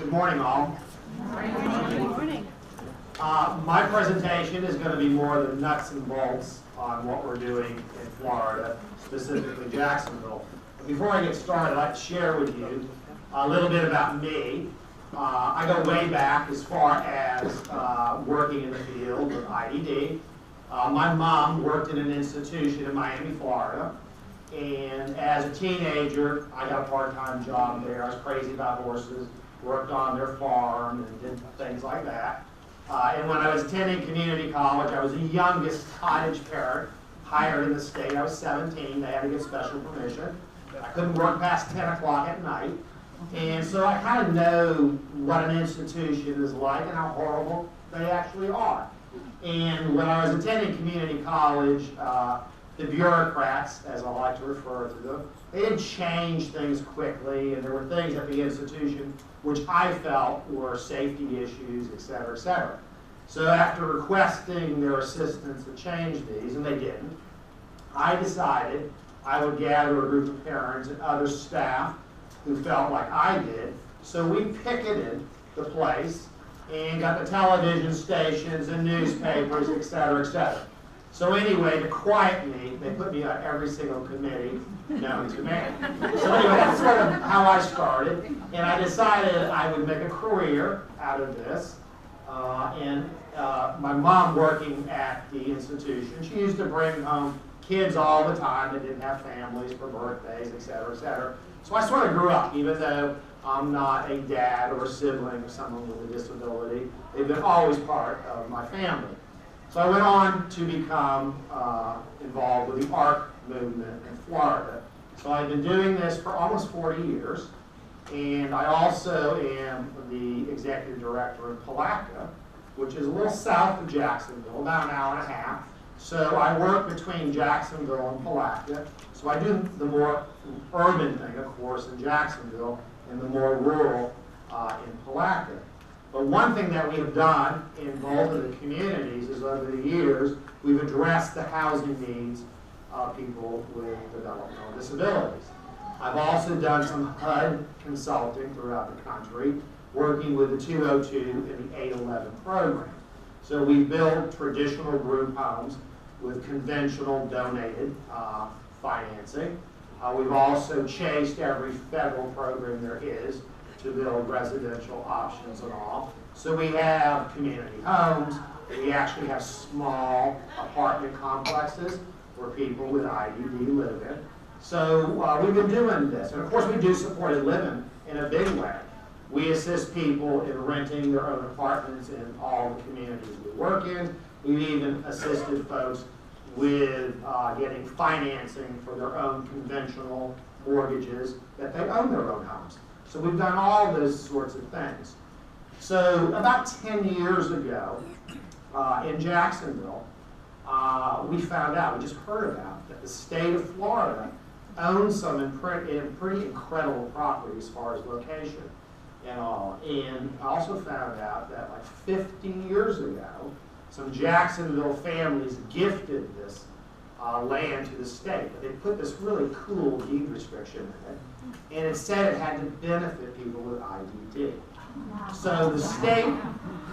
Good morning, all. Good morning. My presentation is going to be more the nuts and bolts on what we're doing in Florida, specifically Jacksonville. But before I get started, I'd like to share with you a little bit about me. I go way back as far as working in the field with IDD. My mom worked in an institution in Miami, Florida. And as a teenager, I got a part-time job there. I was crazy about horses, worked on their farm and did things like that. And when I was attending community college, I was the youngest cottage parent hired in the state. I was 17. They had to get special permission. I couldn't work past 10 o'clock at night. And so I kind of know what an institution is like and how horrible they actually are. And when I was attending community college, the bureaucrats, as I like to refer to them, they didn't change things quickly, and there were things at the institution which I felt were safety issues, et cetera, et cetera. So after requesting their assistance to change these, and they didn't, I decided I would gather a group of parents and other staff who felt like I did. So we picketed the place and got the television stations and newspapers, et cetera, et cetera. So anyway, to quiet me, they put me on every single committee known to man. So anyway, that's sort of how I started. And I decided I would make a career out of this. My mom working at the institution, she used to bring home kids all the time that didn't have families for birthdays, et cetera, et cetera. So I sort of grew up, even though I'm not a dad or a sibling of someone with a disability. They've been always part of my family. So I went on to become involved with the ARC movement in Florida. So I've been doing this for almost 40 years. And I also am the executive director in Palatka, which is a little south of Jacksonville, about an hour and a half. So I work between Jacksonville and Palatka. So I do the more urban thing, of course, in Jacksonville, and the more rural in Palatka. But one thing that we have done in both of the communities is over the years, we've addressed the housing needs of people with developmental disabilities. I've also done some HUD consulting throughout the country, working with the 202 and the 811 program. So we build traditional group homes with conventional donated financing. We've also chased every federal program there is to build residential options and all. So we have community homes. We actually have small apartment complexes where people with IDD live in. So we've been doing this. And of course we do supported living in a big way. We assist people in renting their own apartments in all the communities we work in. We've even assisted folks with getting financing for their own conventional mortgages that they own their own homes. So we've done all those sorts of things. So about 10 years ago in Jacksonville, we found out, we just heard about, that the state of Florida owns some pretty incredible property as far as location and all. And I also found out that like 50 years ago, some Jacksonville families gifted this land to the state. But they put this really cool deed restriction in it. And it said it had to benefit people with IDD. So the state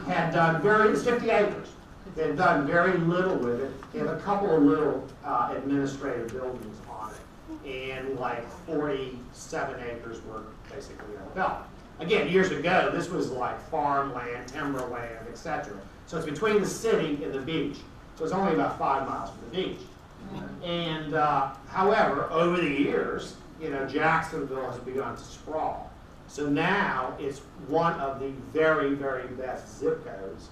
had done it's 50 acres. They had done very little with it. They have a couple of little administrative buildings on it. And like 47 acres were basically undeveloped. Again, years ago, this was like farmland, timberland, etc. So it's between the city and the beach. So it's only about 5 miles from the beach. And however, over the years, Jacksonville has begun to sprawl. So now it's one of the very, very best zip codes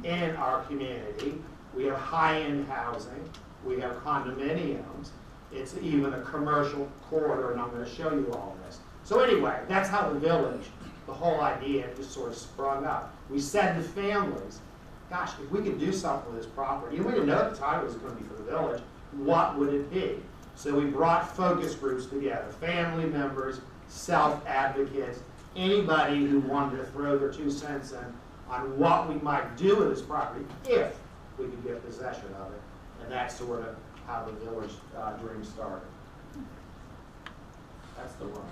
in our community. We have high-end housing. We have condominiums. It's even a commercial corridor, and I'm going to show you all this. So anyway, that's how the village, the whole idea just sort of sprung up. We said to families, gosh, if we could do something with this property, and we didn't know at the time it was going to be for the village, what would it be? So we brought focus groups together, family members, self-advocates, anybody who wanted to throw their 2 cents in on what we might do with this property if we could get possession of it. And that's sort of how the village dream started. That's the one.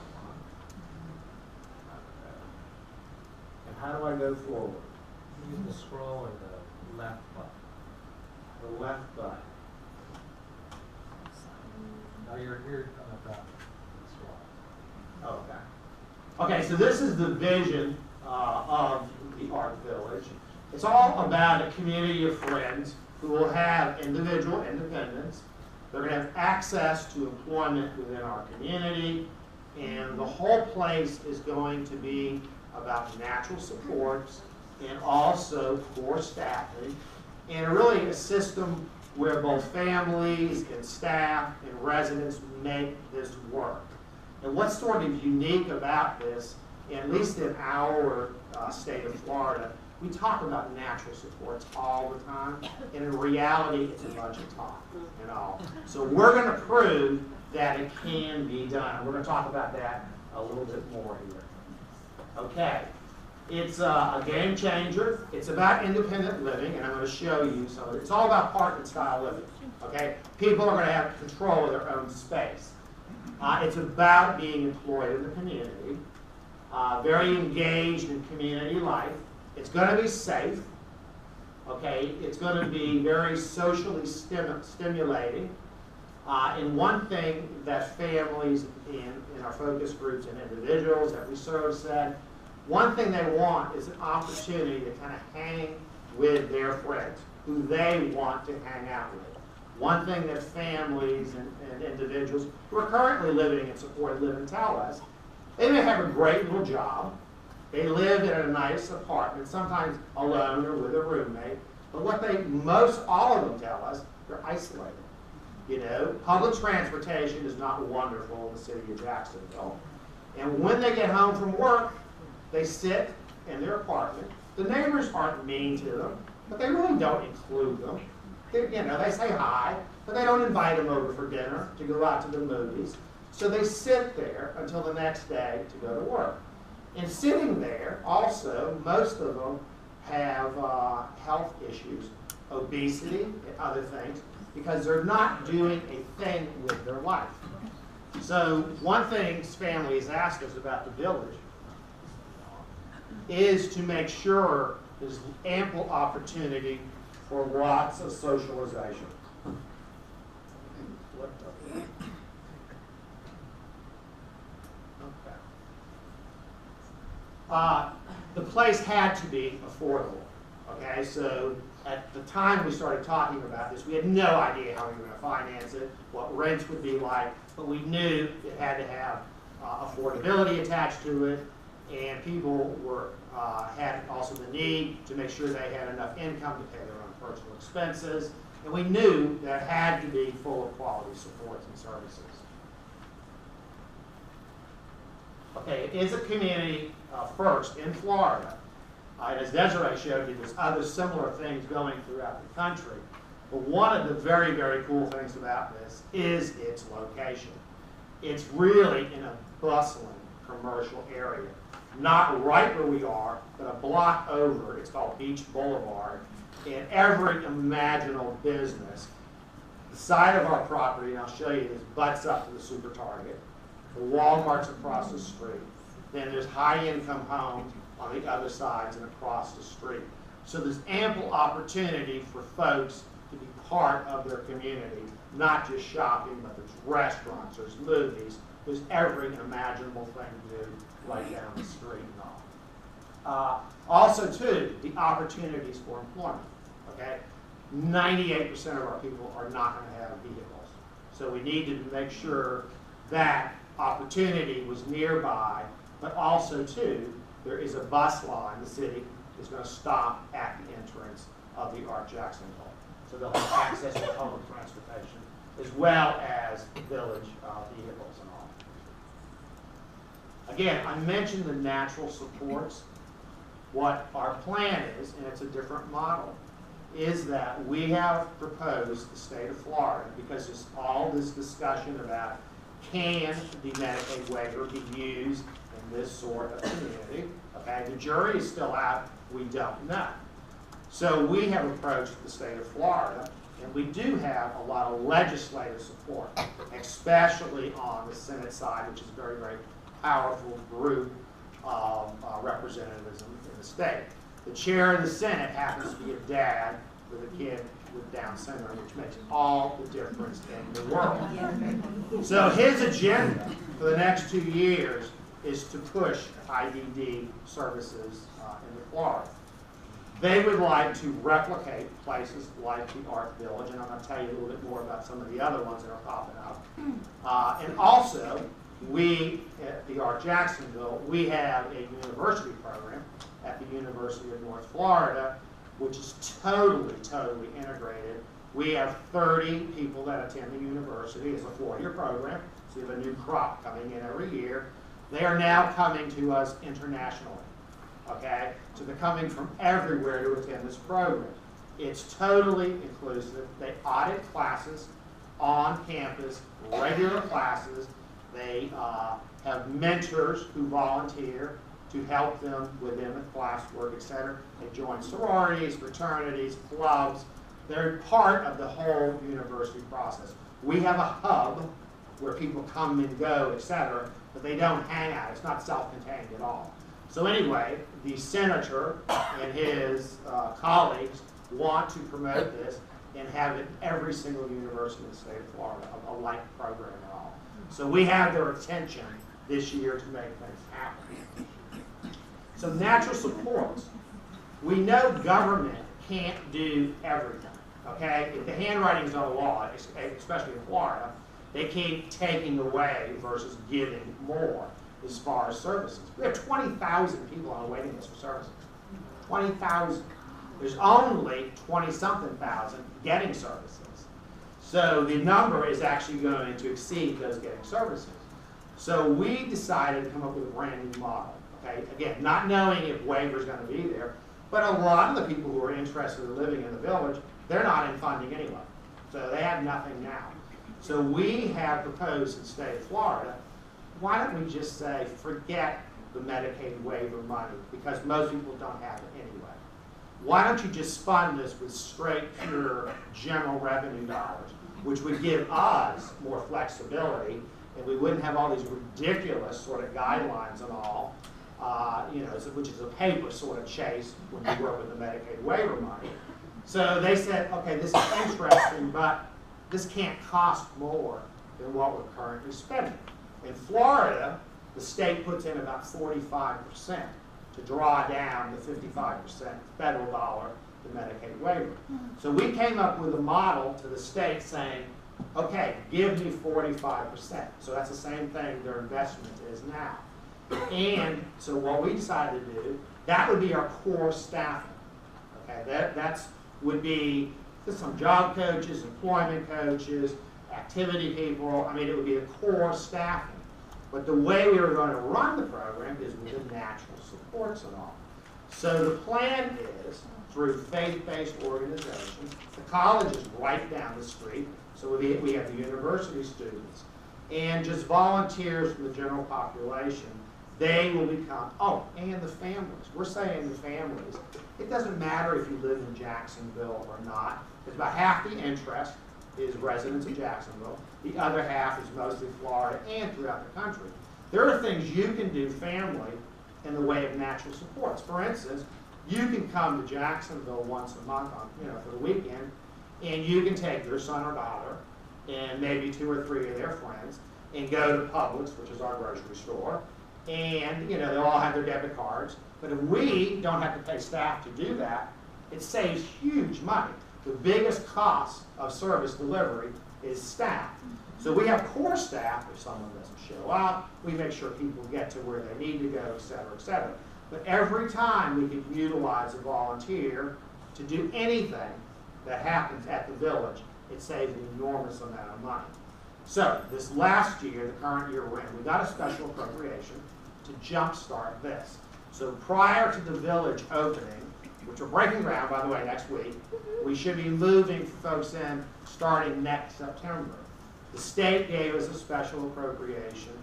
how do I go forward? Use the scroll or the left button. The left button. No, you're here on the top. Scroll. Okay. Okay, so this is the vision of the Art Village. It's all about a community of friends who will have individual independence. They're going to have access to employment within our community, and the whole place is going to be about natural supports and also core staffing, and really a system where both families and staff and residents make this work. And what's sort of unique about this, at least in our state of Florida, we talk about natural supports all the time, and in reality, it's a bunch of talk and all. So we're going to prove that it can be done. We're going to talk about that a little bit more here. Okay, it's a game changer. It's about independent living, and I'm going to show you some of it. It's all about apartment-style living. Okay, people are going to have control of their own space. It's about being employed in the community, very engaged in community life. It's going to be safe, okay? It's going to be very socially stimulating. And one thing that families in our focus groups and individuals that we serve said, one thing they want is an opportunity to kind of hang with their friends who they want to hang out with. One thing that families and individuals who are currently living in supported living tell us, they may have a great little job. They live in a nice apartment, sometimes alone or with a roommate. But what all of them tell us, they're isolated. You know, public transportation is not wonderful in the city of Jacksonville. And when they get home from work, they sit in their apartment. The neighbors aren't mean to them, but they really don't include them. They say hi, but they don't invite them over for dinner, to go out to the movies. So they sit there until the next day to go to work. And sitting there, also, most of them have health issues, obesity and other things, because they're not doing a thing with their life. So one thing families ask us about the village is to make sure there's ample opportunity for lots of socialization. The place had to be affordable, okay? So at the time we started talking about this, we had no idea how we were going to finance it, what rents would be like, but we knew it had to have affordability attached to it, and people had also the need to make sure they had enough income to pay their own personal expenses, and we knew that it had to be full of quality supports and services. Okay, it is a community first in Florida. As Desiree showed you, there's other similar things going throughout the country. But one of the very, very cool things about this is its location. It's really in a bustling commercial area. Not right where we are, but a block over. It's called Beach Boulevard. And every imaginable business. The side of our property, and I'll show you this, butts up to the Super Target. The Walmart's across the street. Then there's high-income homes on the other sides and across the street. So there's ample opportunity for folks to be part of their community, not just shopping, but there's restaurants, there's movies, there's every imaginable thing to do right down the street and all. Also, too, the opportunities for employment, okay? 98% of our people are not going to have vehicles. So we need to make sure that opportunity was nearby, but also, too, there is a bus line. The city is going to stop at the entrance of the Art Jacksonville. So they'll have access to public transportation, as well as village vehicles and all. Again, I mentioned the natural supports. What our plan is, and it's a different model, is that we have proposed the state of Florida, because there's all this discussion about can the Medicaid waiver be used in this sort of community. Okay, the jury is still out, we don't know. So we have approached the state of Florida, and we do have a lot of legislative support, especially on the Senate side, which is a very, very powerful group of representatives in the state. state. The chair of the Senate happens to be a dad with a kid with Down syndrome, which makes all the difference in the world. So his agenda for the next 2 years is to push IDD services into Florida. They would like to replicate places like the Art Village, and I'm going to tell you a little bit more about some of the other ones that are popping up. And also, we at the Art Jacksonville, we have a university program at the University of North Florida, which is totally integrated. We have 30 people that attend the university. It's a 4-year program, so we have a new crop coming in every year. They are now coming to us internationally, okay? So they're coming from everywhere to attend this program. It's totally inclusive. They audit classes on campus, regular classes. They have mentors who volunteer to help them with them at classwork, etc. They join sororities, fraternities, clubs. They're part of the whole university process. We have a hub where people come and go, etc., but they don't hang out. It's not self-contained at all. So anyway, the senator and his colleagues want to promote this and have it every single university in the state of Florida, a like program at all. So we have their attention this year to make things happen. So natural supports. We know government can't do everything, okay? If the handwriting's on the wall, especially in Florida, they keep taking away versus giving more as far as services. We have 20,000 people on a waiting list for services. 20,000. There's only 20-something thousand getting services. So the number is actually going to exceed those getting services. So we decided to come up with a brand new model. Okay? Again, not knowing if waiver is going to be there, but a lot of the people who are interested in living in the village, they're not in funding anyway. So they have nothing now. So we have proposed in the state of Florida, why don't we just say, forget the Medicaid waiver money, because most people don't have it anyway. Why don't you just fund this with straight, pure general revenue dollars, which would give us more flexibility, and we wouldn't have all these ridiculous sort of guidelines and all, which is a paper sort of chase when you work with the Medicaid waiver money. So they said, okay, this is interesting, but this can't cost more than what we're currently spending. In Florida, the state puts in about 45% to draw down the 55% federal dollar to Medicaid waiver. So we came up with a model to the state saying, okay, give me 45%. So that's the same thing their investment is now. And so what we decided to do, that would be our core staffing. Okay, that would be some job coaches, employment coaches, activity people. I mean, it would be the core staffing. But the way we were going to run the program is with the natural supports and all. So the plan is through faith-based organizations. The college is right down the street. So we have the university students and just volunteers from the general population. They will become, and the families. We're saying the families. It doesn't matter if you live in Jacksonville or not, because about half the interest is residents of Jacksonville. The other half is mostly Florida and throughout the country. There are things you can do family in the way of natural supports. For instance, you can come to Jacksonville once a month for the weekend, and you can take your son or daughter and maybe 2 or 3 of their friends and go to Publix, which is our grocery store, and they'll all have their debit cards. But if we don't have to pay staff to do that, it saves huge money. The biggest cost of service delivery is staff. So we have core staff. If someone doesn't show up, we make sure people get to where they need to go, et cetera, et cetera. But every time we can utilize a volunteer to do anything that happens at the village, it saves an enormous amount of money. So this last year, the current year we're in, we got a special appropriation to jumpstart this. So prior to the village opening, which we're breaking ground, by the way, next week, we should be moving folks in starting next September. The state gave us a special appropriation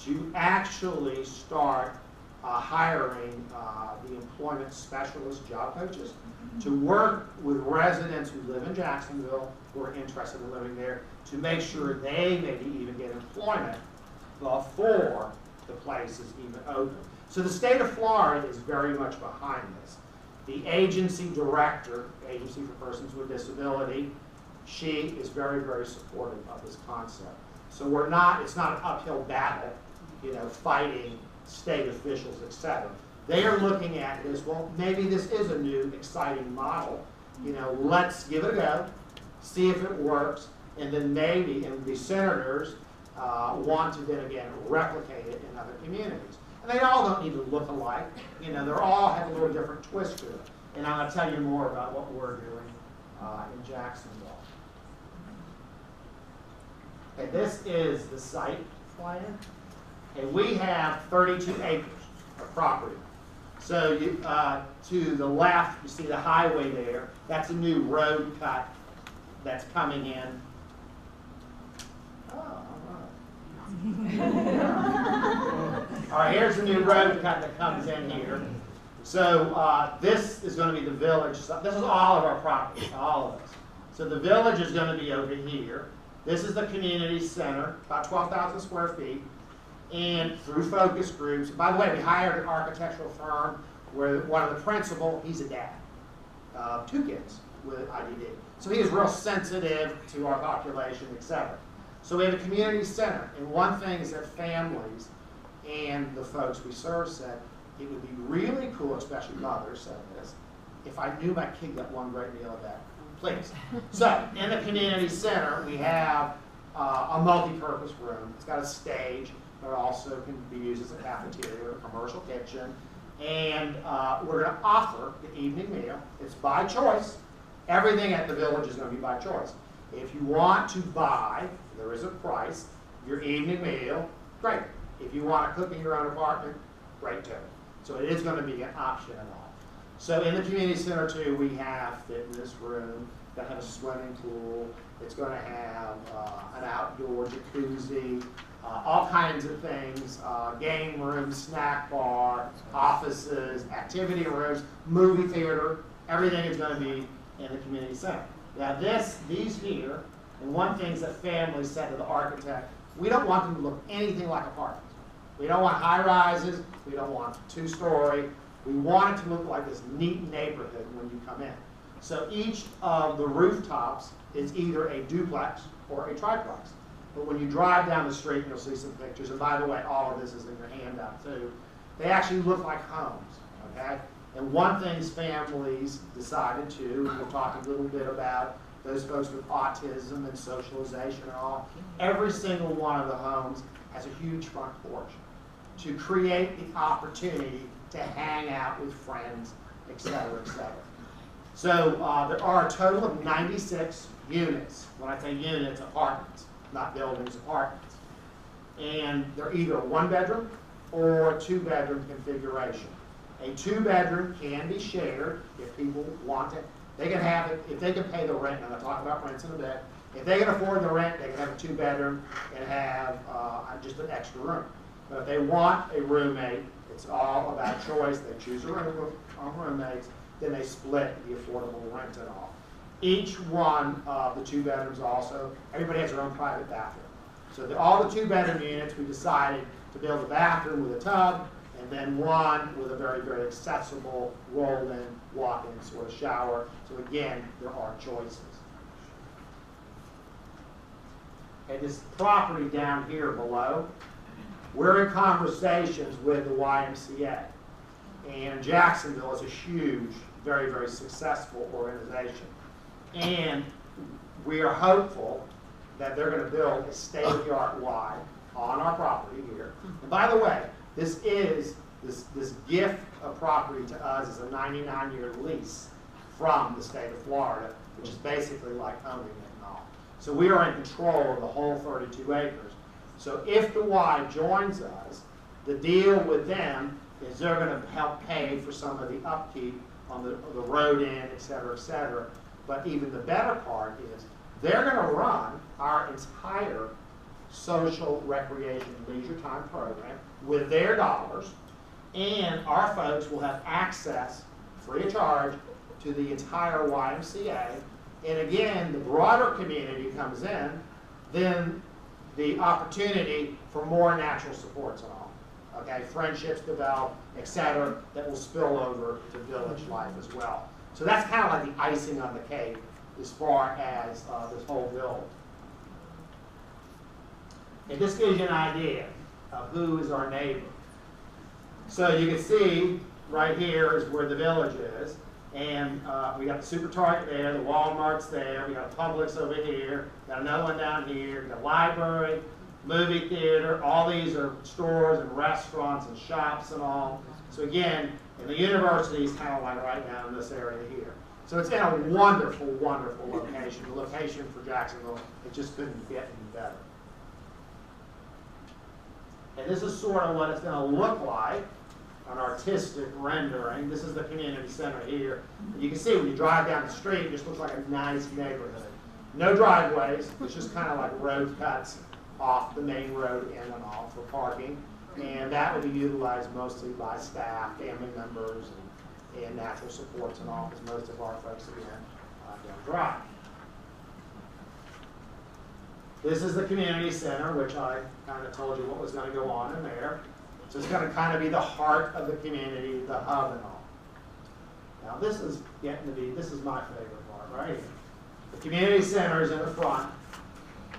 to actually start hiring the employment specialist job coaches to work with residents who live in Jacksonville who are interested in living there to make sure they maybe even get employment before the place is even open. So the state of Florida is very much behind this. The agency director, Agency for Persons with Disability, she is very, very supportive of this concept. So it's not an uphill battle, fighting state officials, etc. They are looking at this, well, maybe this is a new, exciting model. Let's give it a go, see if it works, and then maybe, and the senators want to then again replicate it in other communities. And they all don't need to look alike. They're all have a little different twist to it. And I'm going to tell you more about what we're doing in Jacksonville. Okay, this is the site plan. Okay, we have 32 acres of property. So you, to the left, you see the highway there. That's a new road cut that's coming in. Oh, all right. All right, here's the new road cut that comes in here. So this is going to be the village. This is all of our property, all of us. So the village is going to be over here. This is the community center, about 12,000 square feet. And through focus groups, by the way, we hired an architectural firm where one of the principal, he's a dad, 2 kids with IDD. So he is real sensitive to our population, etc. So we have a community center, and one thing is that families and the folks we serve said, it would be really cool, especially mothers said this, if I knew my kid got one great meal a day. Please. So in the community center, we have a multi-purpose room. It's got a stage, but also can be used as a cafeteria or a commercial kitchen. And we're going to offer the evening meal. It's by choice. Everything at the village is going to be by choice. If you want to buy, there is a price, your evening meal, great. If you want to cook in your own apartment, great too. So it is going to be an option at all. So in the community center too, we have fitness room, that have a swimming pool. It's going to have an outdoor jacuzzi, all kinds of things, game rooms, snack bar, offices, activity rooms, movie theater. Everything is going to be in the community center. Now these here, and one thing that families said to the architect, we don't want them to look anything like apartments. We don't want high rises. We don't want 2-story. We want it to look like this neat neighborhood when you come in. So each of the rooftops is either a duplex or a triplex. But when you drive down the street, you'll see some pictures. And by the way, all of this is in your handout too. They actually look like homes, okay? And one thing families decided to, and we'll talk a little bit about those folks with autism and socialization and all, every single one of the homes has a huge front porch to create the opportunity to hang out with friends, et cetera, et cetera. So there are a total of 96 units. When I say units, apartments, not buildings, apartments. And they're either a 1-bedroom or a 2-bedroom configuration. A 2-bedroom can be shared if people want it. They can have it, if they can pay the rent, and I'll talk about rents in a bit. If they can afford the rent, they can have a 2-bedroom and have just an extra room. But if they want a roommate, it's all about choice. They choose a room of roommates, then they split the affordable rent and all. Each one of the 2 bedrooms also, everybody has their own private bathroom. So all the 2-bedroom units, we decided to build a bathroom with a tub, and then one with a very, very accessible roll-in, walk-in sort of shower. So again, there are choices. Okay, this property down here below, we're in conversations with the YMCA. And Jacksonville is a huge, very, very successful organization. And we are hopeful that they're going to build a state-of-the-art Y on our property here. And by the way, this gift of property to us is a 99-year lease from the state of Florida, which is basically like owning it and all. So we are in control of the whole 32 acres. So if the Y joins us, the deal with them is they're going to help pay for some of the upkeep on the road end, et cetera, but even the better part is they're going to run our entire social, recreation, leisure time program with their dollars, and our folks will have access, free of charge, to the entire YMCA. And again, the broader community comes in, then the opportunity for more natural supports and all. okay, friendships develop, etc., that will spill over to village life as well. So that's kind of like the icing on the cake as far as this whole build. And this gives you an idea of who is our neighbor. So you can see right here is where the village is. And we got the Super Target there, the Walmart's there, we got a Publix over here, got another one down here, the library, movie theater, all these are stores and restaurants and shops and all. So again, and the university is kind of like right now in this area here. So it's in a wonderful, wonderful location. The location for Jacksonville, it just couldn't get any better. And this is sort of what it's going to look like, an artistic rendering. This is the community center here. And you can see when you drive down the street, it just looks like a nice neighborhood. No driveways. It's just kind of like road cuts off the main road in and off for parking. And that will be utilized mostly by staff, family members, and natural supports and all, because most of our folks, again, don't drive. This is the community center, which I kind of told you what was going to go on in there. So it's going to kind of be the heart of the community, the hub and all. Now this is getting to be, this is my favorite part right here. The community center is in the front,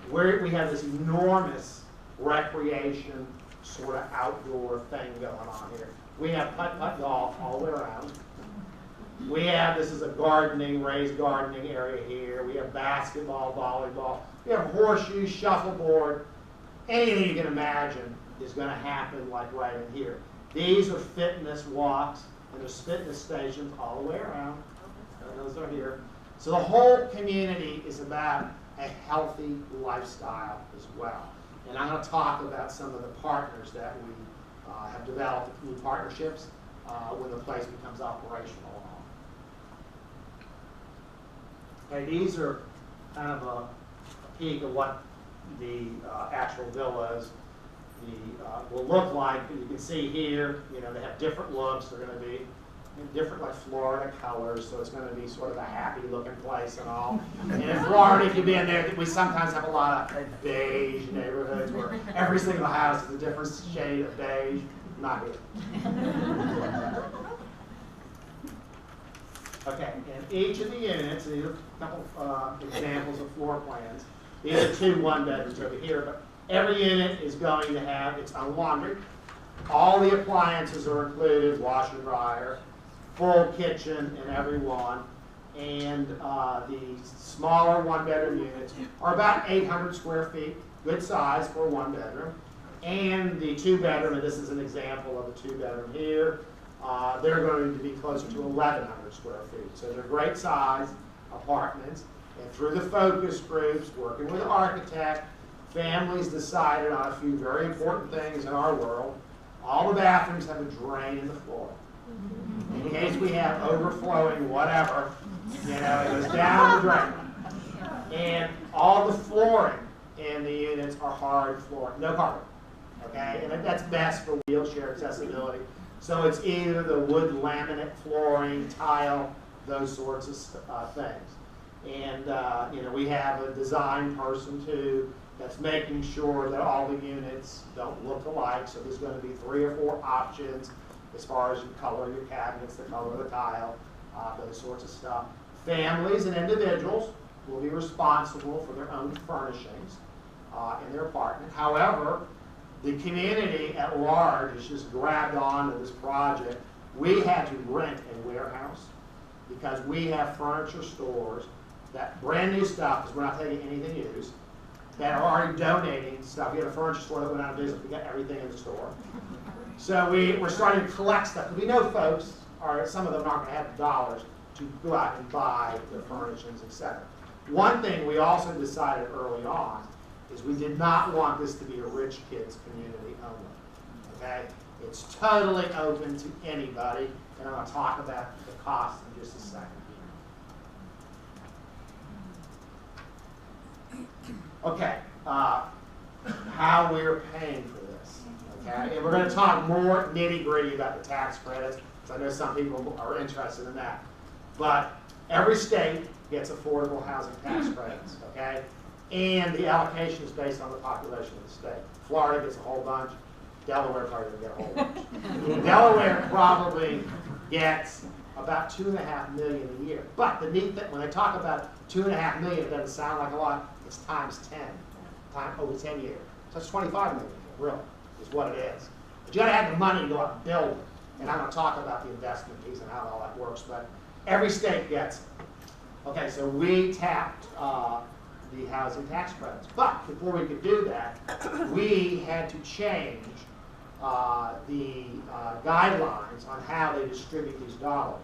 where we have this enormous recreation sort of outdoor thing going on here. We have putt-putt golf all the way around. We have, this is a gardening, raised gardening area here. We have basketball, volleyball. We have horseshoes, shuffleboard. Anything you can imagine is going to happen like right in here. These are fitness walks, and there's fitness stations all the way around. Those are here. So the whole community is about a healthy lifestyle as well. And I'm going to talk about some of the partners that we have developed, new partnerships, when the place becomes operational. Okay, these are kind of a peek of what the actual villas will look like. You can see here, you know, they have different looks. They're going to be in different, like Florida colors, so it's going to be sort of a happy-looking place and all. And in Florida, if you've been there, we sometimes have a lot of beige neighborhoods where every single house is a different shade of beige. Not here. Okay, and each of the units, these are a couple examples of floor plans. These are 2 one-bedrooms over here, but every unit is going to have its own laundry. All the appliances are included, washer, dryer, full kitchen in every one. And the smaller one-bedroom units are about 800 square feet, good size for a one-bedroom. And the 2-bedroom, and this is an example of a 2-bedroom here, they're going to be closer to 1,100 square feet. So they're great size apartments. And through the focus groups, working with an architect, families decided on a few very important things in our world. All the bathrooms have a drain in the floor. In case we have overflowing whatever, you know, it goes down the drain. And all the flooring in the units are hard flooring, no carpet. Okay, and that's best for wheelchair accessibility. So it's either the wood laminate flooring, tile, those sorts of things. And you know, we have a design person too that's making sure that all the units don't look alike. So there's going to be 3 or 4 options as far as you color your cabinets, the color of the tile, those sorts of stuff. Families and individuals will be responsible for their own furnishings in their apartment. However, the community at large has just grabbed on to this project. We had to rent a warehouse because we have furniture stores that brand new stuff, because we're not taking anything used, that are already donating stuff. We had a furniture store that went out of business. We got everything in the store. So we're starting to collect stuff. We know folks, some of them aren't going to have the dollars to go out and buy the furnishings, etc. One thing we also decided early on is we did not want this to be a rich kids community only. Okay? It's totally open to anybody, and I'm going to talk about the cost in just a second here. Okay, how we're paying for this. Okay, and we're going to talk more nitty-gritty about the tax credits, because I know some people are interested in that. But every state gets affordable housing tax credits. Okay. And the allocation is based on the population of the state. Florida gets a whole bunch. Delaware probably doesn't get a whole bunch. Delaware probably gets about $2.5 million a year. But the neat thing, when they talk about $2.5 million, it doesn't sound like a lot. It's times 10, over 10 years. So it's $25 million, really, is what it is. But you got to have the money to go out and build it. And I'm going to talk about the investment piece and how all that works. But every state gets it. Okay, so we tapped the housing tax credits. But before we could do that, we had to change the guidelines on how they distribute these dollars.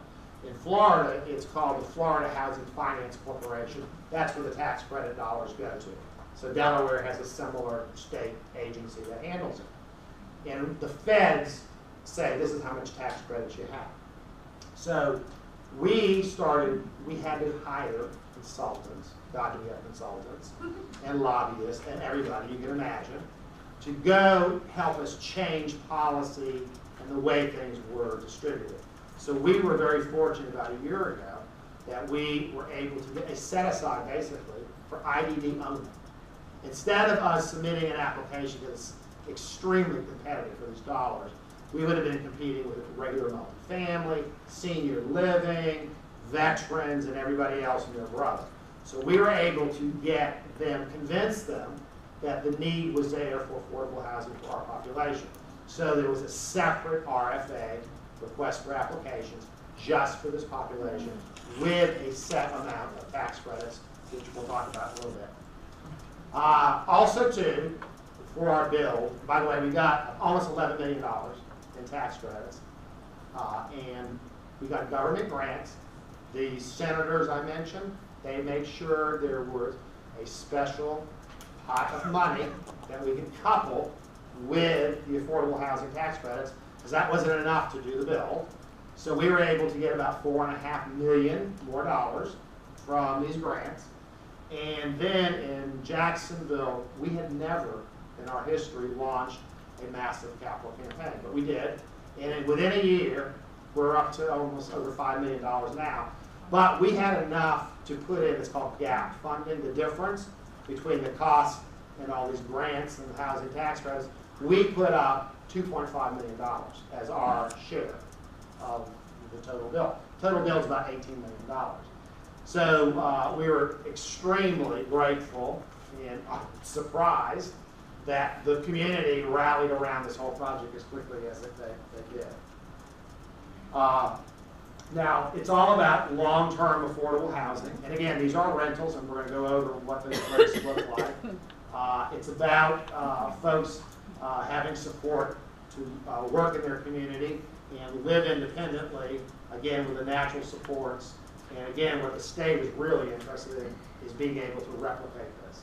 In Florida, it's called the Florida Housing Finance Corporation. That's where the tax credit dollars go to. So Delaware has a similar state agency that handles it. And the feds say this is how much tax credits you have. So we had to hire consultants, document consultants, and lobbyists, and everybody you can imagine, to go help us change policy and the way things were distributed. So we were very fortunate about a year ago that we were able to get a set-aside, basically, for IDD only. Instead of us submitting an application that's extremely competitive for these dollars, we would have been competing with regular multifamily, senior living, veterans, and everybody else and their brother. So we were able to convince them that the need was there for affordable housing for our population. So there was a separate RFA, request for applications, just for this population with a set amount of tax credits, which we'll talk about in a little bit. Also, too, for our bill, by the way, we got almost $11 million in tax credits, and we got government grants. The senators I mentioned, they made sure there was a special pot of money that we could couple with the affordable housing tax credits, because that wasn't enough to do the bill. So we were able to get about $4.5 million more dollars from these grants. And then in Jacksonville, we had never in our history launched a massive capital campaign, but we did. And within a year, we're up to almost over $5 million now. But we had enough to put in, it's called gap funding, the difference between the cost and all these grants and the housing tax credits. We put up $2.5 million as our share of the total bill. Total bill is about $18 million. So we were extremely grateful and surprised that the community rallied around this whole project as quickly as they did. Now, it's all about long-term affordable housing. And again, these are rentals, and we're going to go over what those rates look like. It's about folks having support to work in their community and live independently, again, with the natural supports. And again, what the state is really interested in is being able to replicate this.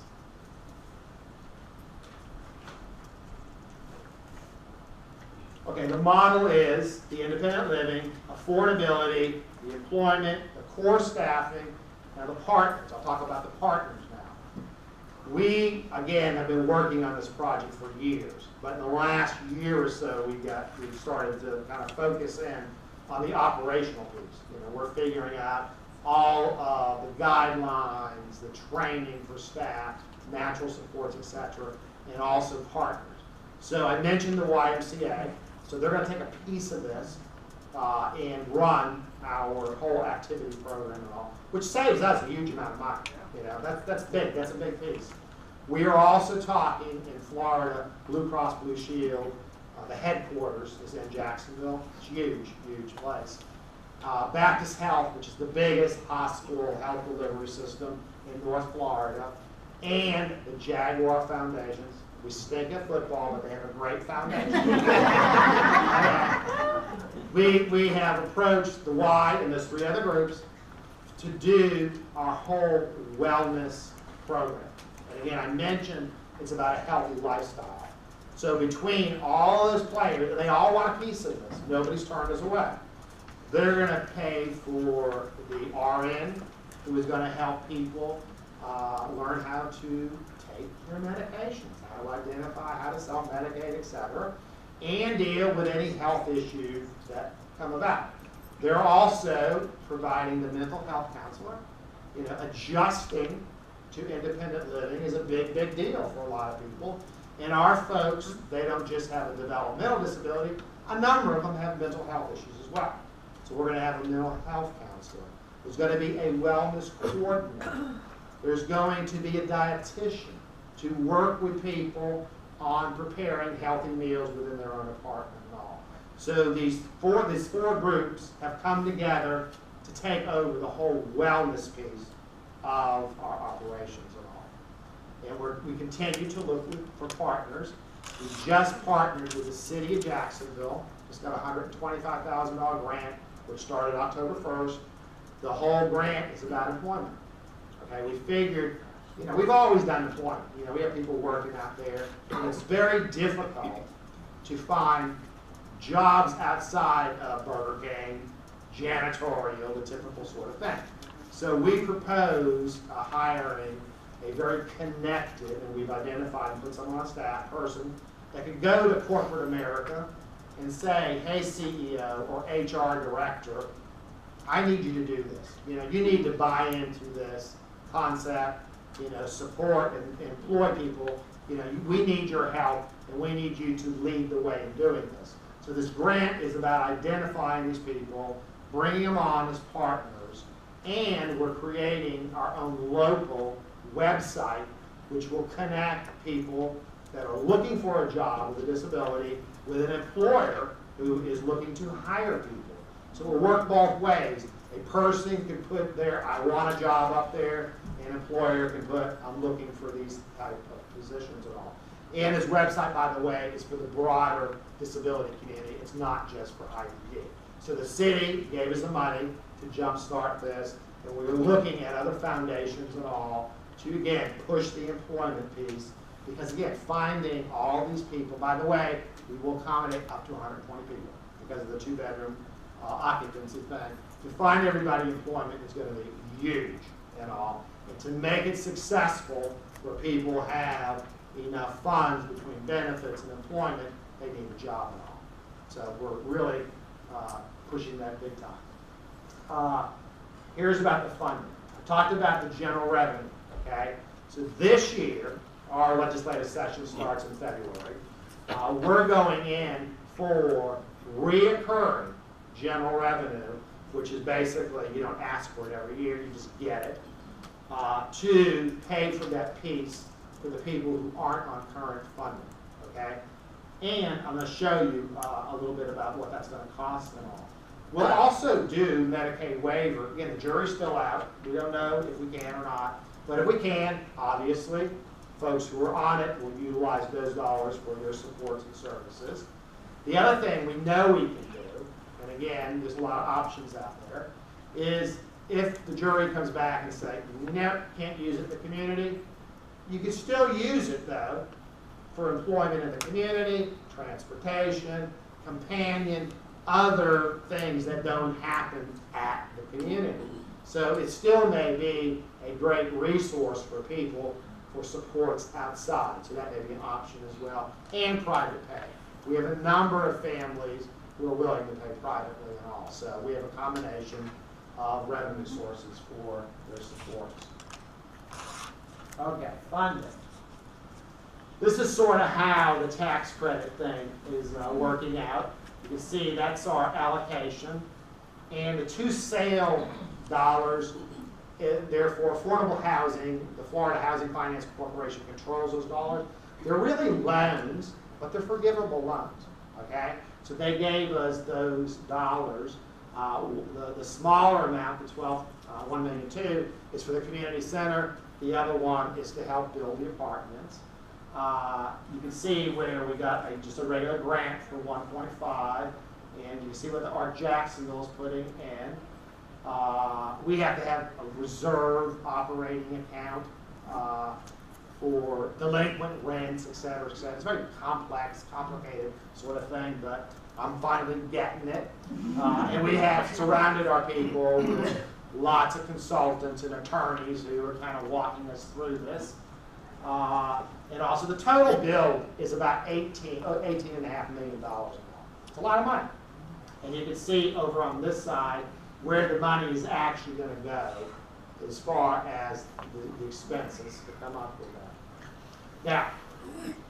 Okay, the model is the independent living, affordability, the employment, the core staffing, and the partners. I'll talk about the partners now. We, again, have been working on this project for years, but in the last year or so, we've started to kind of focus in on the operational piece. You know, we're figuring out all of the guidelines, the training for staff, natural supports, etc., and also partners. So I mentioned the YMCA. So they're going to take a piece of this and run our whole activity program and all, which saves us a huge amount of money. You know, that's big. That's a big piece. We are also talking in Florida, Blue Cross Blue Shield. The headquarters is in Jacksonville. It's a huge, huge place. Baptist Health, which is the biggest hospital health delivery system in North Florida, and the Jaguar Foundations. We stink at football, but they have a great foundation. We have approached the Y and those three other groups to do our whole wellness program. And again, I mentioned it's about a healthy lifestyle. So between all those players, they all want a piece of this. Nobody's turned us away. They're going to pay for the RN, who is going to help people learn how to take their medications, how to identify, how to self-medicate, etc., and deal with any health issues that come about. They're also providing the mental health counselor. You know, adjusting to independent living is a big, big deal for a lot of people. And our folks, they don't just have a developmental disability, a number of them have mental health issues as well. So we're going to have a mental health counselor. There's going to be a wellness coordinator. There's going to be a dietitian to work with people on preparing healthy meals within their own apartment and all. So these four groups have come together to take over the whole wellness piece of our operations and all. And we continue to look for partners. We just partnered with the city of Jacksonville. Just got a $125,000 grant, which started October 1st. The whole grant is about employment. Okay, we figured, we've always done employment. We have people working out there, and it's very difficult to find jobs outside of Burger King, janitorial, the typical sort of thing. So we propose hiring a very connected, and we've identified and put someone on staff, person that could go to corporate America and say, hey CEO or HR director, I need you to do this. You need to buy into this concept, support and employ people. We need your help, and we need you to lead the way in doing this. So this grant is about identifying these people, bringing them on as partners, and we're creating our own local website which will connect people that are looking for a job with a disability with an employer who is looking to hire people. So it will work both ways. A person can put their I want a job up there, an employer can put I'm looking for these type of positions and all. And his website, by the way, is for the broader disability community. It's not just for IDP. So the city gave us the money to jumpstart this, and we were looking at other foundations and all to, again, push the employment piece. Because, again, finding all these people, by the way, we will accommodate up to 120 people because of the two-bedroom occupancy thing. To find everybody employment is going to be huge and all. And to make it successful where people have enough funds between benefits and employment, they need a job and all. So we're really pushing that big time. Here's about the funding. I talked about the general revenue, okay? So this year, our legislative session starts in February. We're going in for reoccurring general revenue, which is basically, you don't ask for it every year, you just get it, to pay for that piece for the people who aren't on current funding, okay? And I'm going to show you a little bit about what that's going to cost and all. We'll also do Medicaid waiver. Again, the jury's still out. We don't know if we can or not. But if we can, obviously, folks who are on it will utilize those dollars for their supports and services. The other thing we know we can do, and again, there's a lot of options out there, is if the jury comes back and say, no, can't use it in the community, you can still use it, though, for employment in the community, transportation, companion, other things that don't happen at the community. So it still may be a great resource for people for supports outside. So that may be an option as well. And private pay. We have a number of families who are willing to pay privately and all. So we have a combination of revenue sources for their supports. Okay, funding. This is sort of how the tax credit thing is working out. You can see that's our allocation. And the two sale dollars, they're for affordable housing. The Florida Housing Finance Corporation controls those dollars. They're really loans, but they're forgivable loans, okay? So they gave us those dollars. The smaller amount, the $1.2 million, is for the community center. The other one is to help build the apartments. You can see where we got just a regular grant for 1.5, and you can see what the Art Jacksonville is putting in. We have to have a reserve operating account for delinquent rents, et cetera, et cetera. It's a very complex, complicated sort of thing, but I'm finally getting it. And we have surrounded our people with lots of consultants and attorneys who are kind of walking us through this. And also the total bill is about $18.5 million. It's a lot of money. And you can see over on this side where the money is actually going to go as far as the expenses to come up with that. Now,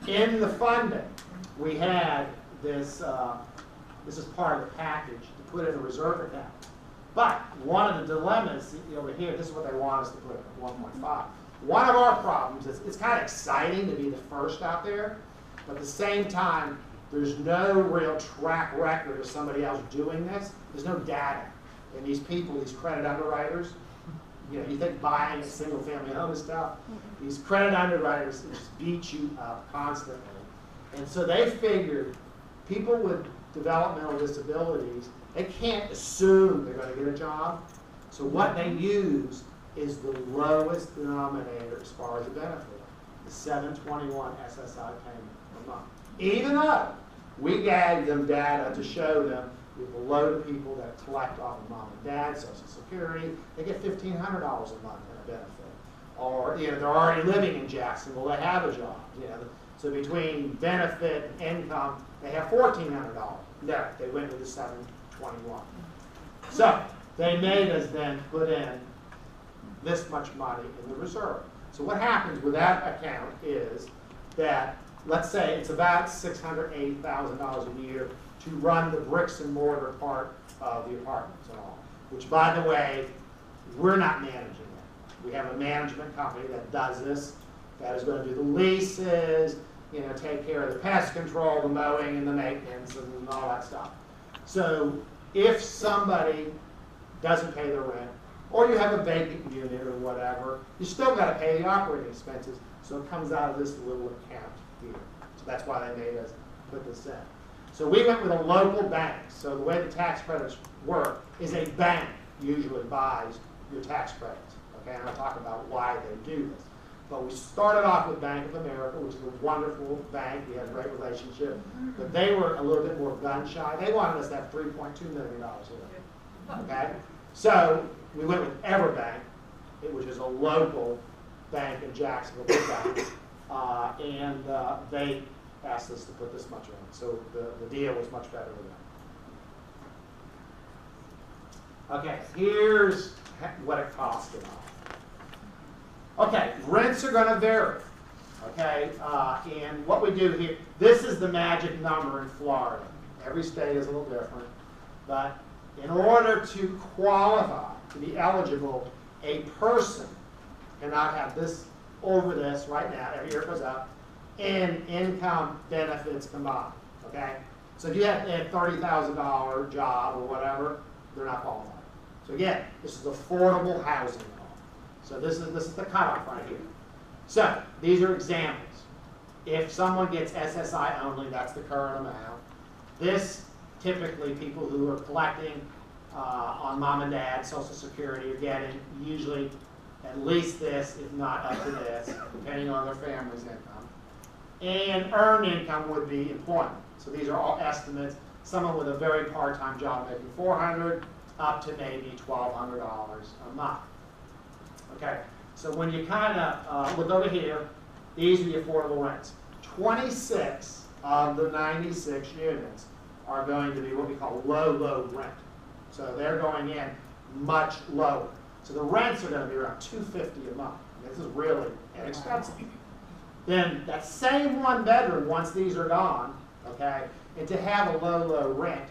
In the funding, we had this, this is part of the package, to put in a reserve account. But one of the dilemmas over here, this is what they want us to put in, 1.5. One of our problems is it's kind of exciting to be the first out there, but at the same time, there's no real track record of somebody else doing this. There's no data. And these people, these credit underwriters, you think buying a single family home is tough. These credit underwriters just beat you up constantly. And so they figured people with developmental disabilities, they can't assume they're going to get a job. So what they use is the lowest denominator as far as the benefit, the $721 SSI payment per month. Even though we gave them data to show them with below the people that collect off of mom and dad, Social Security, they get $1,500 a month in a benefit. Or they're already living in Jacksonville, they have a job. So between benefit and income, they have $1,400. No, they went with the 721. So they made us then put in this much money in the reserve. So what happens with that account is that, let's say it's about $680,000 a year to run the bricks and mortar part of the apartments and all, which, by the way, we're not managing that. We have a management company that does this, that is going to do the leases, take care of the pest control, the mowing and the maintenance and all that stuff. So if somebody doesn't pay their rent, or you have a vacant unit or whatever, you still got to pay the operating expenses, so it comes out of this little account here. So that's why they made us put this in. So we went with a local bank. So the way the tax credits work is a bank usually buys your tax credits. Okay, and I'll talk about why they do this. But we started off with Bank of America, which is a wonderful bank. We had a great relationship. But they were a little bit more gun shy. They wanted us to have $3.2 million in it. Okay? So we went with Everbank, which is a local bank in Jacksonville, big bank. And they asked us to put this much in. So the deal was much better with them. Okay, here's what it cost them all. Okay, rents are going to vary. Okay, and what we do here, this is the magic number in Florida. Every state is a little different. But in order to qualify, to be eligible, a person cannot have this over this right now, every year it goes up, and income benefits combined. Okay? So if you have a $30,000 job or whatever, they're not qualified. So again, this is affordable housing. So this is the cutoff right here. So these are examples. If someone gets SSI only, that's the current amount. This, typically, people who are collecting on mom and dad, Social Security, are getting usually at least this, if not up to this, depending on their family's income. And earned income would be employment. So these are all estimates. Someone with a very part-time job making $400 up to maybe $1,200 a month. Okay, so when you kind of look over here, these are the affordable rents. 26 of the 96 units are going to be what we call low rent. So they're going in much lower. So the rents are going to be around $250 a month. This is really inexpensive. Then that same one bedroom, once these are gone, okay, and to have a low rent,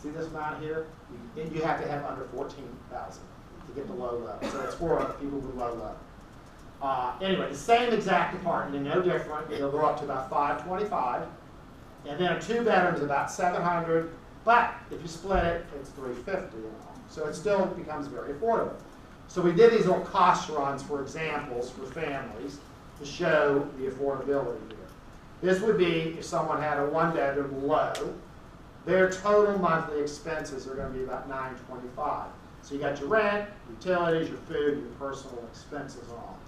see this amount here? You have to have under $14,000 to get the low. So it's for people who low. Anyway, the same exact apartment, no different. It'll go up to about $525, and then a 2-bedroom is about $700. But if you split it, it's $350. So it still becomes very affordable. So we did these little cost runs for examples for families to show the affordability here. This would be if someone had a 1-bedroom low, their total monthly expenses are going to be about $925. So you got your rent, utilities, your food, your personal expenses and all.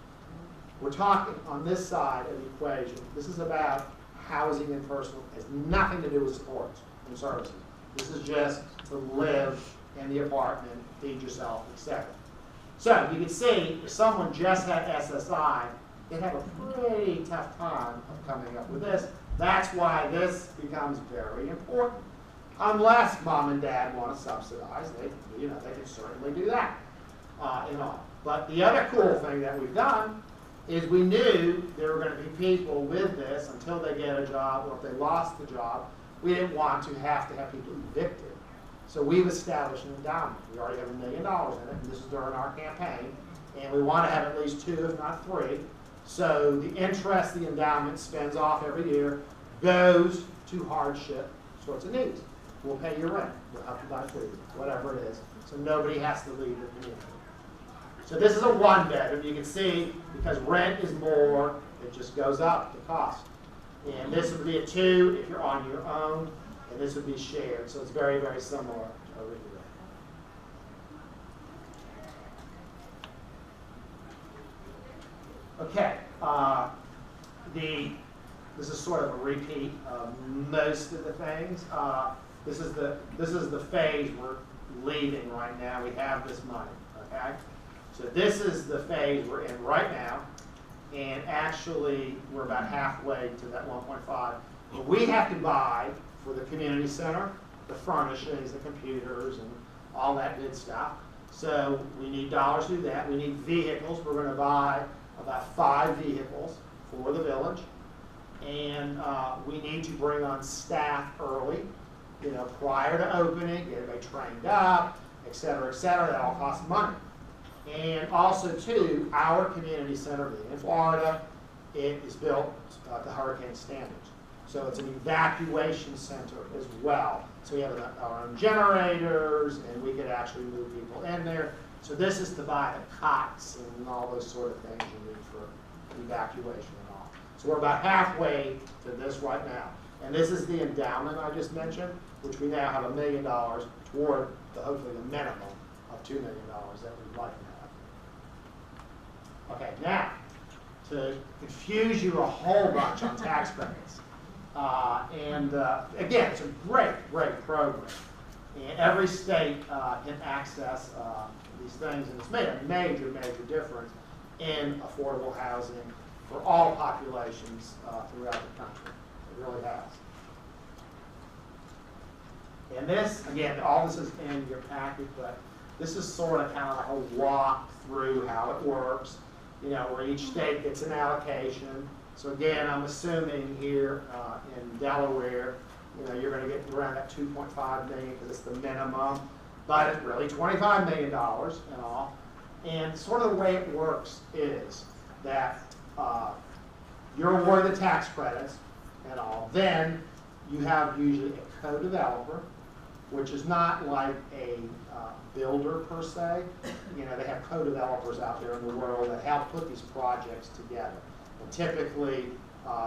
We're talking on this side of the equation. This is about housing and personal. It has nothing to do with supports and services. This is just to live in the apartment, feed yourself, etc. So you can see if someone just had SSI, they'd have a pretty tough time of coming up with this. That's why this becomes very important. Unless mom and dad want to subsidize, they can certainly do that and all. But the other cool thing that we've done is we knew there were going to be people with this until they get a job, or if they lost the job, we didn't want to have people evicted. So we've established an endowment. We already have $1 million in it, and this is during our campaign. And we want to have at least 2, if not 3. So the interest the endowment spends off every year goes to hardship sorts of needs. We'll pay your rent. We'll help you buy food, whatever it is. So nobody has to leave the community. So this is a 1-bedroom. You can see, because rent is more, it just goes up, the cost. And this would be a 2 if you're on your own, and this would be shared. So it's very, very similar over here. Okay, this is sort of a repeat of most of the things. This is the phase we're leaving right now. We have this money, okay? So this is the phase we're in right now, and actually we're about halfway to that 1.5. But we have to buy for the community center, the furnishings, the computers, and all that good stuff. So we need dollars to do that. We need vehicles. We're going to buy about 5 vehicles for the village. And we need to bring on staff early, prior to opening, get everybody trained up, et cetera, et cetera. That all costs money. And also, too, our community center, being in Florida, it is built to hurricane standards. So it's an evacuation center as well. So we have our own generators, and we could actually move people in there. So this is to buy the cots and all those sort of things you need for evacuation and all. So we're about halfway to this right now. And this is the endowment I just mentioned, which we now have $1 million toward hopefully the minimum of $2 million that we'd like to have. Okay, now, to confuse you a whole bunch on tax credits. Again, it's a great, great program. And every state can access these things, and it's made a major, major difference in affordable housing for all populations throughout the country. It really has. And this, again, all this is in your packet, but this is sort of kind of like a walk through how it works, where each state gets an allocation. So again, I'm assuming here in Delaware, you're going to get around that $2.5 million because it's the minimum, but it's really $25 million and all. And sort of the way it works is that you're awarded the tax credits and all. Then you have usually a co-developer, which is not like a builder per se. They have co-developers out there in the world that help put these projects together. And typically,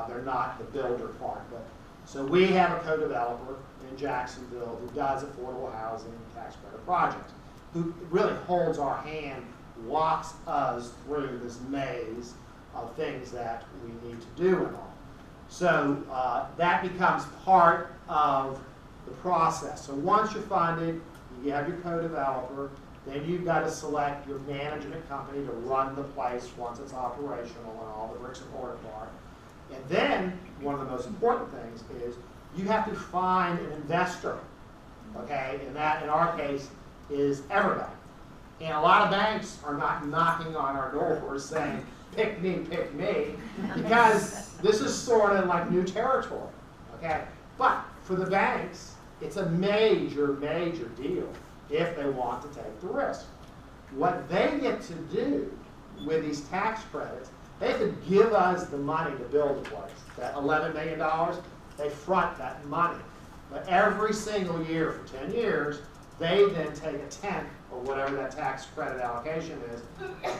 they're not the builder part. So we have a co-developer in Jacksonville who does affordable housing and tax credit projects, who really holds our hand, walks us through this maze of things that we need to do and all. So that becomes part of the process. So once you're funded, you have your co-developer, then you've got to select your management company to run the place once it's operational and all the bricks and mortar part. And then, one of the most important things is you have to find an investor, okay? And that, in our case, is everybody. And a lot of banks are not knocking on our doors saying, pick me, because this is sort of like new territory, okay? But for the banks, it's a major, major deal if they want to take the risk. What they get to do with these tax credits, they could give us the money to build a place. That $11 million, they front that money. But every single year for 10 years, they then take a tenth or whatever that tax credit allocation is,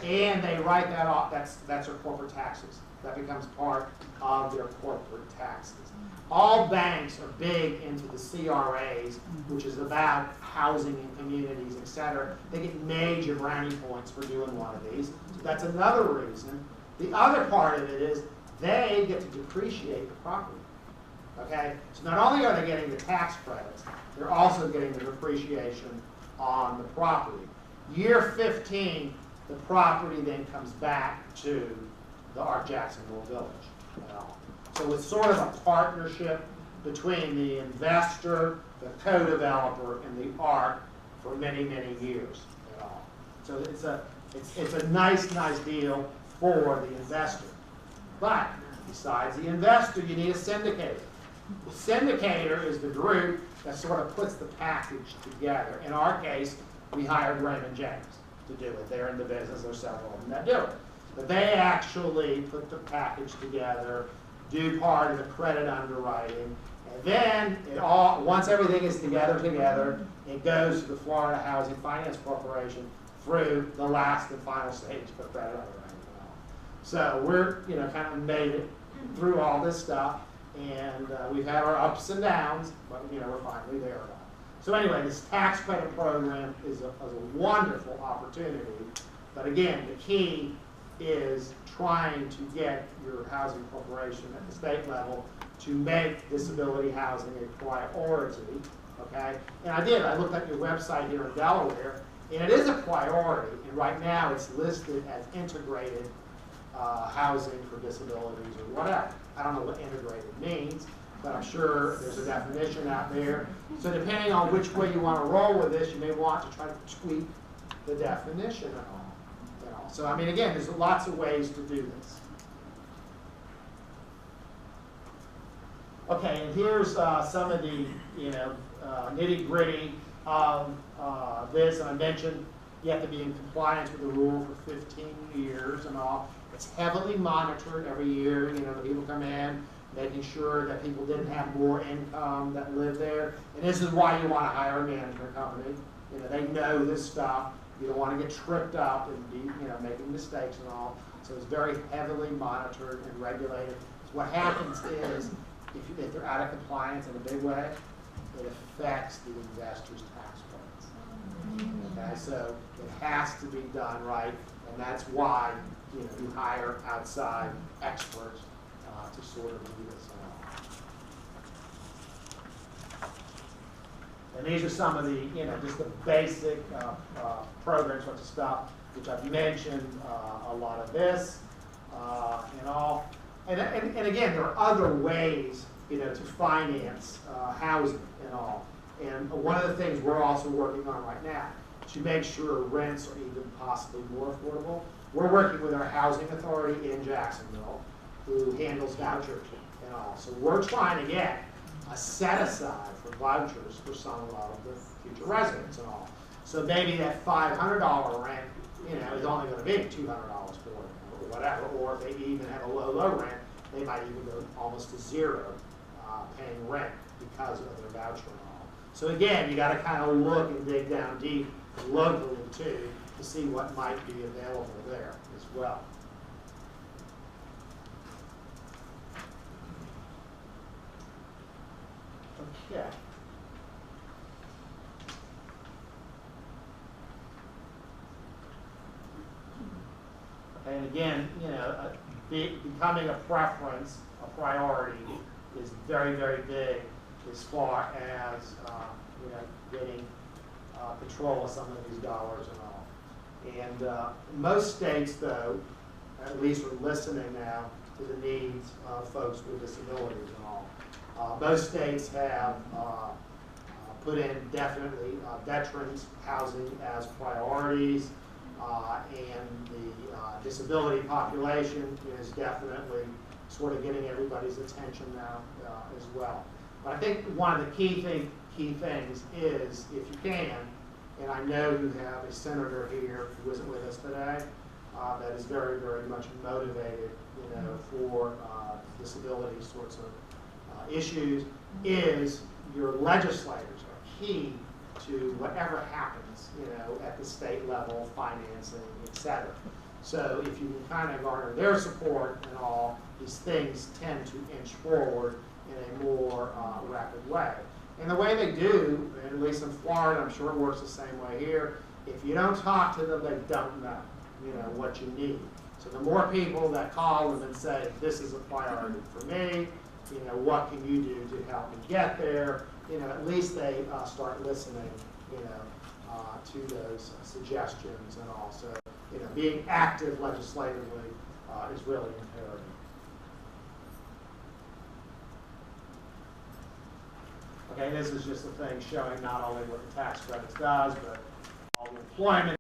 and they write that off. That's their corporate taxes. That becomes part of their corporate taxes. All banks are big into the CRAs, which is about housing and communities, et cetera. They get major brownie points for doing one of these. So that's another reason. The other part of it is they get to depreciate the property. Okay? So not only are they getting the tax credits, they're also getting the depreciation on the property. Year 15, the property then comes back to our Jacksonville village. So it's sort of a partnership between the investor, the co-developer, and the ARC for many, many years. So it's a nice deal. for the investor. But besides the investor, you need a syndicator. The syndicator is the group that sort of puts the package together. In our case, we hired Raymond James to do it. They're in the business, there's several of them that do it. But they actually put the package together, do part of the credit underwriting, and then once everything is together, it goes to the Florida Housing Finance Corporation through the last and final stage for credit underwriting. So we're, kind of made it through all this stuff, and we've had our ups and downs, but we're finally there now. So anyway, this tax credit program is a wonderful opportunity, but again, the key is trying to get your housing corporation at the state level to make disability housing a priority, okay? And I looked at your website here in Delaware, and it is a priority, and right now it's listed as integrated housing for disabilities or whatever. I don't know what integrated means, but I'm sure there's a definition out there. So depending on which way you want to roll with this, you may want to try to tweak the definition and all. So I mean, again, there's lots of ways to do this. Okay, and here's some of the nitty-gritty of this. And I mentioned you have to be in compliance with the rule for 15 years and all. It's heavily monitored every year. The people come in, making sure that people didn't have more income that live there. And this is why you want to hire a management company. They know this stuff. You don't want to get tripped up and be, making mistakes and all. So it's very heavily monitored and regulated. So what happens is, if they're out of compliance in a big way, it affects the investor's tax credits. Okay, so it has to be done right, and that's why you hire outside experts to sort of do this and all. And these are some of the, just the basic program sorts of stuff, which I've mentioned a lot of this and all. And again, there are other ways, to finance housing and all. And one of the things we're also working on right now to make sure rents are even possibly more affordable. We're working with our housing authority in Jacksonville, who handles vouchers and all. So we're trying to get a set aside for vouchers for some of the future residents and all. So maybe that $500 rent, is only going to be $200 for them or whatever. Or if they even have a low rent, they might even go almost to zero paying rent because of their voucher and all. So again, you got to kind of look and dig down deep locally too to see what might be available there as well. Okay. And again, becoming a preference, a priority, is very, very big as far as getting control of some of these dollars and all. And most states, though, at least are listening now to the needs of folks with disabilities and all. Most states have put in definitely veterans housing as priorities, and the disability population is definitely sort of getting everybody's attention now as well. But I think one of the key things is, if you can, and I know you have a senator here who isn't with us today, that is very, very much motivated, for disability sorts of issues, is your legislators are key to whatever happens, at the state level, financing, etc. So if you can kind of garner their support and all, these things tend to inch forward in a more rapid way. And the way they do, at least in Florida, I'm sure it works the same way here, if you don't talk to them, they don't know, what you need. So the more people that call them and say, this is a priority for me, what can you do to help me get there, at least they start listening, to those suggestions and all. So, being active legislatively is really imperative. Okay, this is just a thing showing not only what the tax credits does, but all the employment